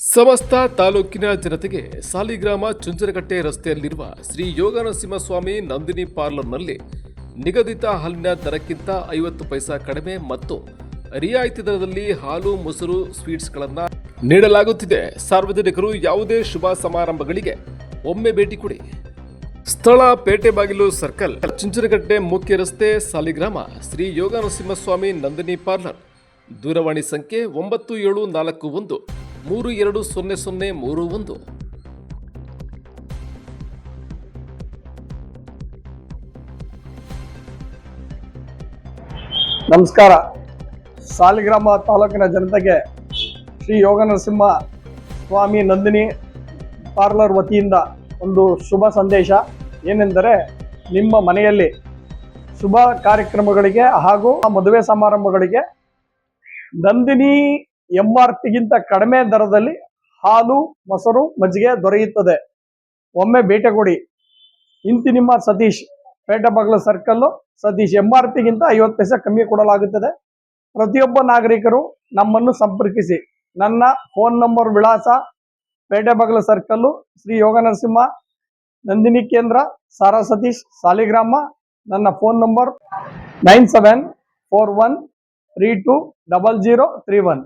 ಸಮಸ್ತ ತಾಲೂಕಿನ ಜನತೆಗೆ ಸಾಲಿಗ್ರಾಮ ಚುಂಚನಕಟ್ಟೆ ರಸ್ತೆಯಲ್ಲಿರುವ ಶ್ರೀ ಯೋಗನರಸಿಂಹಸ್ವಾಮಿ ನಂದಿನಿ ಪಾರ್ಲರ್ನಲ್ಲಿ ನಿಗದಿತ ಹಾಲಿನ ದರಕ್ಕಿಂತ 50 ಪೈಸಾ ಕಡಿಮೆ ಮತ್ತು ರಿಯಾಯಿತಿ ದರದಲ್ಲಿ ಹಾಲು ಮೊಸರು ಸ್ವೀಟ್ಸ್ಗಳನ್ನು ನೀಡಲಾಗುತ್ತಿದೆ. ಸಾರ್ವಜನಿಕರು ಯಾವುದೇ ಶುಭ ಸಮಾರಂಭಗಳಿಗೆ ಒಮ್ಮೆ ಭೇಟಿ ಕೊಡಿ. ಸ್ಥಳ ಪೇಟೆ ಬಾಗಿಲು ಸರ್ಕಲ್, ಚುಂಚನಕಟ್ಟೆ ಮುಖ್ಯ ರಸ್ತೆ, ಸಾಲಿಗ್ರಾಮ, ಶ್ರೀ ಯೋಗನರಸಿಂಹಸ್ವಾಮಿ ನಂದಿನಿ ಪಾರ್ಲರ್. ದೂರವಾಣಿ ಸಂಖ್ಯೆ 9741 320031. ನಮಸ್ಕಾರ. ಸಾಲಿಗ್ರಾಮ ತಾಲೂಕಿನ ಜನತೆಗೆ ಶ್ರೀ ಯೋಗನರಸಿಂಹ ಸ್ವಾಮಿ ನಂದಿನಿ ಪಾರ್ಲರ್ ವತಿಯಿಂದ ಒಂದು ಶುಭ ಸಂದೇಶ ಏನೆಂದರೆ, ನಿಮ್ಮ ಮನೆಯಲ್ಲಿ ಶುಭ ಕಾರ್ಯಕ್ರಮಗಳಿಗೆ ಹಾಗೂ ಮದುವೆ ಸಮಾರಂಭಗಳಿಗೆ ನಂದಿನಿ MRPಗಿಂತ ಕಡಿಮೆ ದರದಲ್ಲಿ ಹಾಲು, ಮೊಸರು, ಮಜ್ಜಿಗೆ ದೊರೆಯುತ್ತದೆ. ಒಮ್ಮೆ ಭೇಟಿ ಕೊಡಿ. ಇಂತಿ ನಿಮ್ಮ ಸತೀಶ್, ಪೇಟೆ ಬಾಗಿಲು ಸರ್ಕಲ್ಲು, ಸತೀಶ್. MRPಗಿಂತ 50 ಪೈಸೆ ಕಮ್ಮಿ ಕೊಡಲಾಗುತ್ತದೆ. ಪ್ರತಿಯೊಬ್ಬ ನಾಗರಿಕರು ನಮ್ಮನ್ನು ಸಂಪರ್ಕಿಸಿ. ನನ್ನ ಫೋನ್ ನಂಬರ್, ವಿಳಾಸ ಪೇಟೆ ಬಾಗಿಲು ಸರ್ಕಲ್ಲು, ಶ್ರೀ ಯೋಗನರಸಿಂಹ ನಂದಿನಿ ಕೇಂದ್ರ, ಸಾರಾ ಸತೀಶ್, ಸಾಲಿಗ್ರಾಮ. ನನ್ನ ಫೋನ್ ನಂಬರ್ 9741320031.